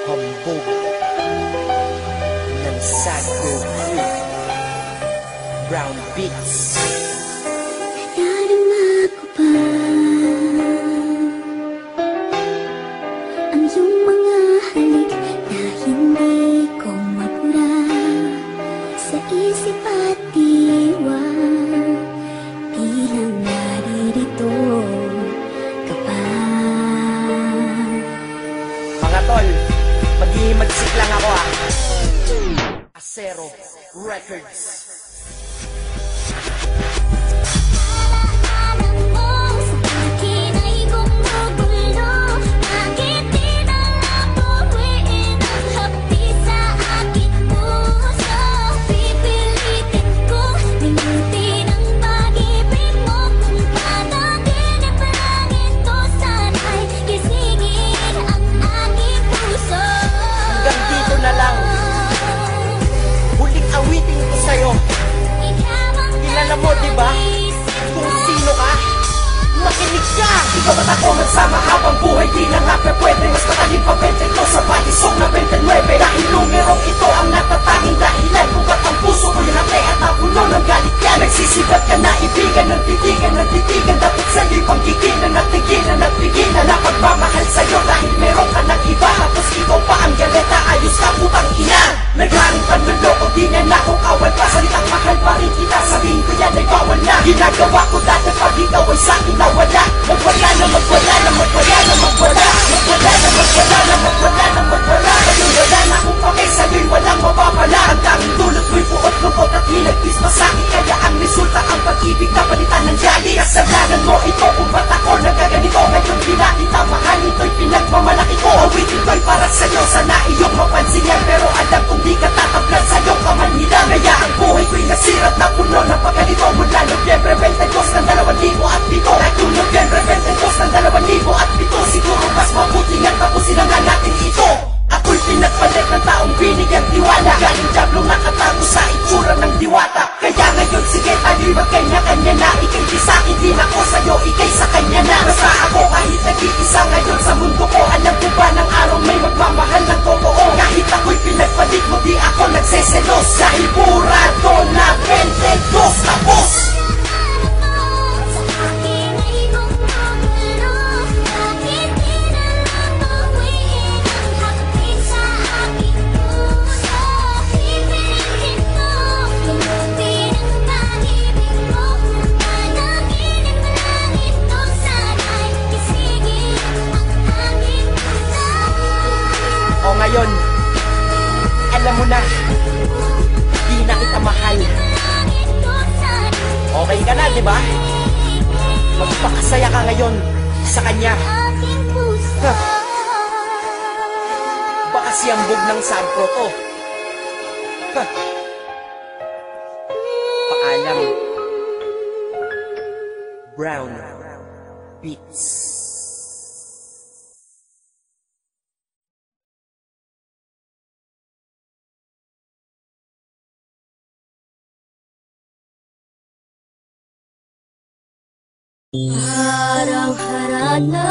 Hambog ng Sagro Creek Brown Beats. Nadarama ko pa ang iyong mga halik na hindi ko mapura sa isip at diwa. Bilang naririto ka pa. Mga tol, maghihimagsik lang ako ah. Acero Records. Kilala mo, diba? Kung sino ka? Makinig ka! Ikaw at ako magsama habang buhay di lang nga pwede. Mas matalim pa 22 sa batisong na 29. Dahil lumirong ito ang natatanging dahilan kung ba't ang puso ko hinati at napuno ng galit yan. Nagsisigat ka na ibigan ng titigan. Dapat sa'yo'y panggigilan at tigilan at pigilan na pagmamahal sa'yo dahil meron ka ng iba. Tapos ikaw pa ang galeta, ayos ka putang ina. Nagharing panloloko, di na na akong awal pa. Salitang mahal pa rin kita, sabihin ko yan ay bawal na. Ginagawa ko dati pag ikaw ay sa'kin nawala. Magwala na magwala na magwala na magwala. Magwala na magwala na magwala na magwala. Ngayon wala na akong pake, sa'yo'y walang mapapala. Ang daming dulot mo'y buot lungkot at hinagpis masakit. Kaya ang resulta ang pag-ibig na palitan ng jali. Kasalanan mo ito kung ba't ako nagaganito. Ngayon pinakita mahal, ito'y pinagmamalaki ko. Awitin ko'y para sa'yo, sana iyong mapansin yan. Pero alam kong di ka tatablan sa iyong kamanhilan. Kaya ang buhay ko'y nasirat na puno ng pagkalito. Mula Nobyembre 22 ng 2007 at yung Nobyembre 22 ng 2007, siguro mas mabuti nga tapusin na nga natin ito. Ako'y pinagpalit ng taong binigyan tiwala. Galing diablo nakatago sa itsura ng diwata. Kaya ngayon sige tayo'y magkanya-kanya na. Ika'y di sa'kin, di na ko sa'yo, ika'y sa kanya na. Basta ako kahit nag-iisa ngayon sa mundo ko. Alam ko ba ng araw may magmamahal ng totoo. Kahit ako'y pinagpalit mo, di ako nagseselos. Dahil burado na 22 tapos. Ngayon, alam mo na, di na kita mahal. Okay ka na, di ba? Magpakasaya ka ngayon sa kanya. Baka siyambog ng sagro to. Paalam. Brown Beats. Parang harana,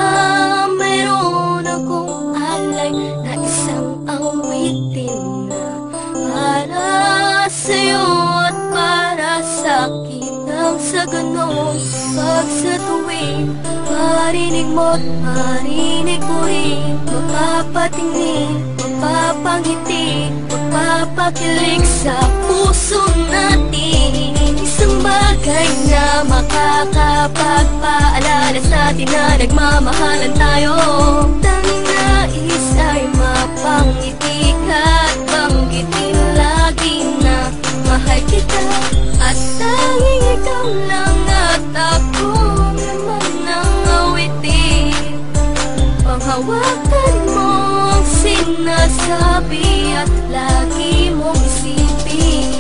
mayroon akong alay na isang awitin na para sa'yo at para sa'kin. Nang sa ganun, pag sa tuwing marinig mo't marinig ko rin, mapapatingin, mapapangiti, mapapakilig sa puso natin. Isang bagay na makakapagpaalala sa atin na nagmamahalan tayo. Tanging nais ay mapangiti ka at banggitin lagi na mahal kita. At tanging ikaw lang at ako naman ang awitin. Panghawakan mo ang sinasabi at lagi mong isipin.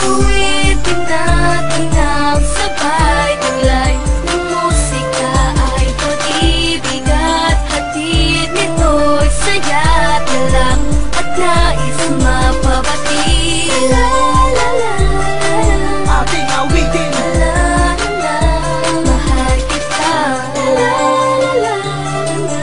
Awitin natin ang sabay taglay ng musika ay pag-ibig at hatid nito'y saya at galak at nais mapabati. La la la la, ating awitin. la la la, mahal kita. La la la la,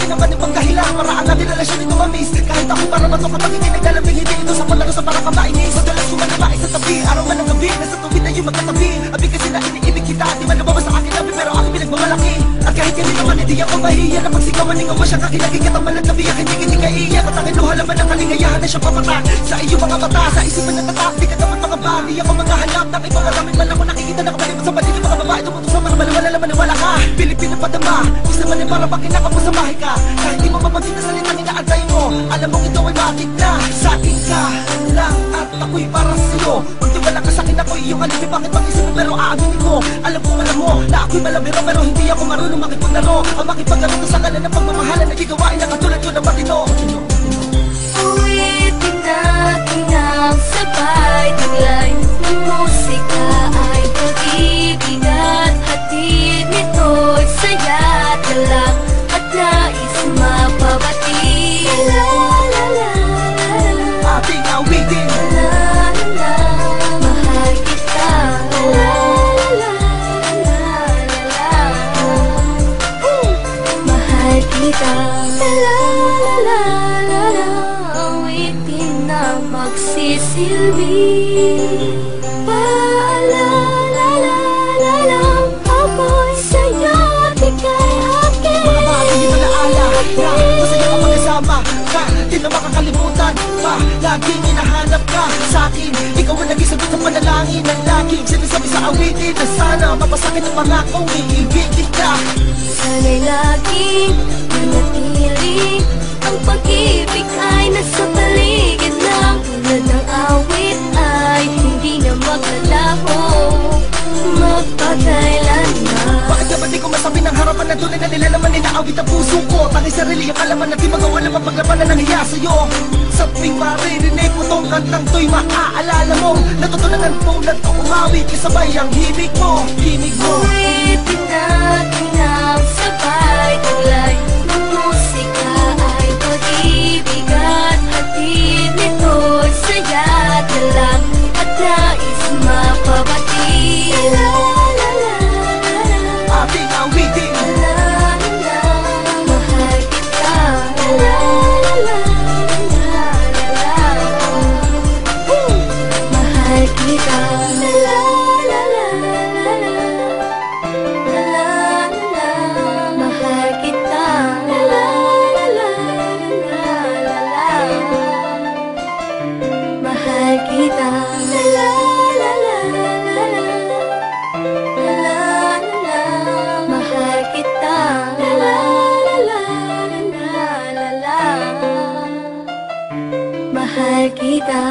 naman ibang dahilan para ang ating relasyon ito mamis. Kahit ako'y para bato kapag hindi naglalambing, hindi ito sa palaro sa parang kamainis. Madalas ko man nabae sa tabi, araw man ang gabi, nasa tuwid na yung magkatabi. Abi kasi na iniibig kita, di man lumabas sa akin labi, pero aking pinagmamalaki. At kahit hindi naman hindi ako mahiya na pagsigawan ng awa siya kakilagay kitang malaglabi. Aking hindi ka iiyak at aking luha laman ang kaligayahan na siya papatak sa iyong mga mata, sa isipan ng tatak. Di ka dapat mga bali, ako mga hanap na ibang maraming man ako nakikita na kabalibot sa paligid mga babae. Tumutok sa mga malawala laman na wala ka. Pilipino padama, gusto man ay para makinaka mo sa bahay ka. Kahit di mo mapagin na salitang inaantay mo, alam mong ito ay bakit na sa akin ka lang at ako'y para sa'yo. Magtiwala ka sa'kin, ako'y iyong alibi. Bakit mag-isip mo pero aaminin ko? Alam mo na ako'y malabiro, pero hindi ako marunong makipaglaro. Ang makipaglaro ko sa kalan ng pagmamahalan na gigawain na katulad ko ng matino. Uwitin natin ang sabay taglay ng musika ay pag-ibig at hatid nito'y saya talang at nais mapabati. La la la la, Ating awitin, la la, mahal kita. La la la la, mahal kita. La la la la, awitin na magsisilbi. Paalala lang ako'y sa'yo at ika'y akin. mga bagay na naala na masaya ka magkasama ka, di na makakalimutan pa. Laging hinahanap ka sa'kin, ikaw ang naging sagot sa panalangin ng laging sinasabi sa awitin na sana mapasakin ang pangakong iibigin ka. Sana'y laging manatili ang pag-ibig ay nasa paligid lang. Tulad ng awit ay hindi na maglalaho magpakailanman. Bakit na ba di ko masabi ng harapan na tunay na nilalaman inaawit ang puso ko? Tanging sarili ang kalaman na di magawa na mapaglabanan ng hiya sa'yo. Sa tuwing maririnig mo tong kantang to'y maaalala mo natutunan ng tulad ko umawit kasabay ang himig mo. Himig mo. Uwitin natin ang sabay taglay ng musika ay pag-ibig at hatid nito'y saya talang at nais mapabati. La la la la, Ating awitin, la la, mahal kita. La la la la, mahal kita. La la la la, mahal kita. La la la la, mahal kita. La la la la, mahal kita. La la la la, mahal kita.